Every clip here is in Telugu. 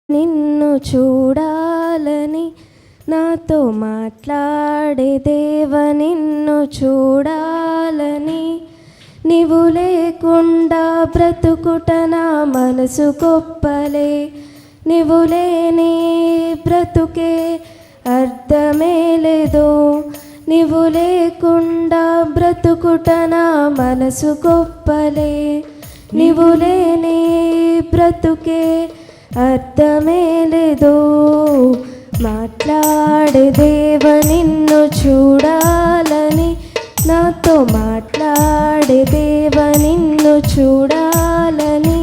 నిన్ను చూడాలని నాతో మాట్లాడే దేవ నిన్ను చూడాలని నీవు లేకుండా బ్రతుకుట నా మనసు గొప్పలే నీవు లేని బ్రతుకే అర్థమే లేదు నీవు లేకుండా బ్రతుకుట నా మనసు గొప్పలే నీవు లేని బ్రతుకే అర్థమే లేదు మాట్లాడే దేవ నిన్ను చూడాలని నాతో మాట్లాడే దేవ నిన్ను చూడాలని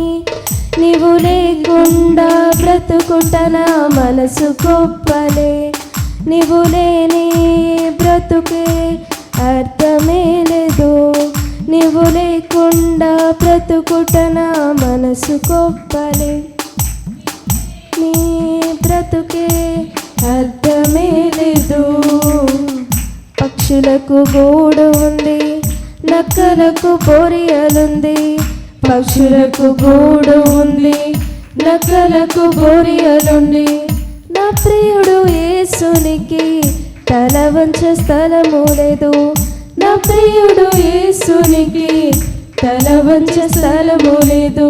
నీవు లేకుండా బ్రతుకుట నా మనసు గొప్పలే నీవు లేని బ్రతుకే అర్థమే లేదు నీవు లేకుండా బ్రతుకుట నా మనసు గొప్పలే నీ బ్రతుకే అర్థమే లేదు పక్షులకు గూడు ఉంది నక్కలకు బొరియలుంది పక్షులకు గూడు ఉంది నక్కలకు బొరియలుంది నా ప్రియుడు యేసునికి తల వంచ స్థలము లేదు నా ప్రియుడు యేసునికి తల వంచ స్థలము లేదు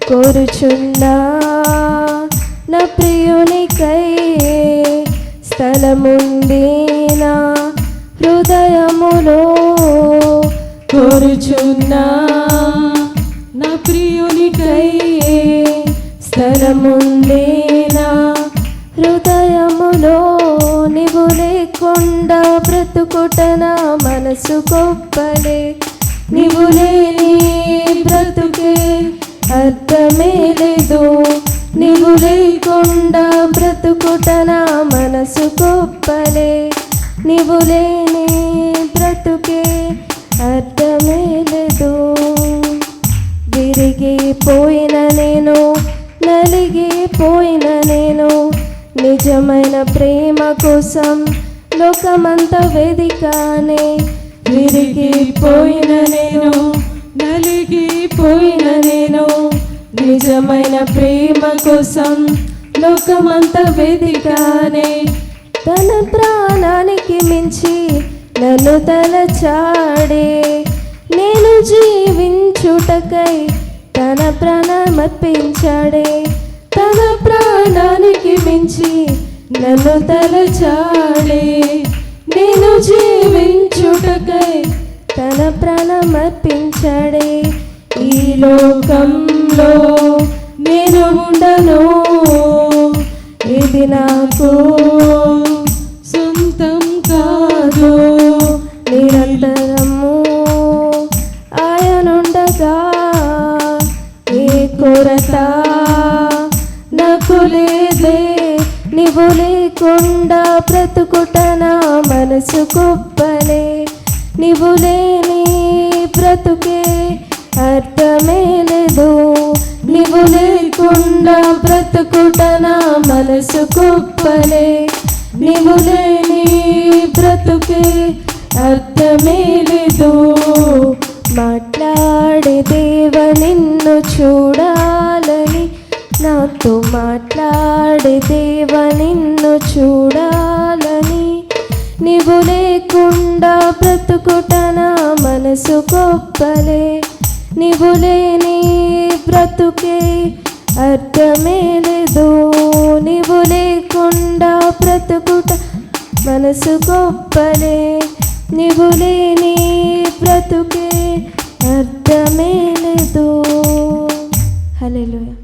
కోరుచున్నా నా ప్రియునికై స్థలముంది నా హృదయములో కోరుచున్నా నా ప్రియునికై స్థలముంది నా హృదయములో నీవు లేకుండా బ్రతుకుట నా మనసు గొప్పలే నీవు లేని బ్రతుకే అర్థమే లేదు నీవు లేకుండా బ్రతుకుట నా మనసు గొప్పలే నీవు లేని బ్రతుకే అర్థమే లేదు విరిగిపోయిన నేను నలిగిపోయిన నేను నిజమైన ప్రేమ కోసం లోకమంతా వెదికానే విరిగిపోయిన నేను నలిగిపోయిన నేను నిజమైన ప్రేమ కోసం లోకమంతా వెదికానే తన ప్రాణానికి మించి నన్ను తలచాడే నేను జీవించుటకై తన ప్రాణమర్పించాడే తన ప్రాణానికి మించి నన్ను తలచాడే నేను జీవించుటకై తన ప్రాణమర్పించాడే ఈ లోకంలో నేను ఉండను ఇది నాకు సొంతం కాదు నిరంతరము ఆయనుండగా ఏ కొరత నాకు లేదే నీవు లేకుండా బ్రతుకుట నా మనసు గొప్పలే నీవు లేని బ్రతుకే అర్థమే లేదు నీవు లేకుండా బ్రతుకుట నా మనసు గొప్పలే నీవు లేని బ్రతుకే అర్థమే లేదు మాట్లాడే దేవ నిన్ను చూడాలని నాతో మాట్లాడే దేవ నిన్ను చూడాలని నీవు లేకుండా బ్రతుకుట నా మనసు గొప్పలే నీవు లేని బ్రతుకే అర్థమే లేదు నీవు లేకుండా బ్రతుకుట మనసు గొప్పలే నీవు లేని బ్రతుకే అర్థమే లేదు హల్లెలూయా.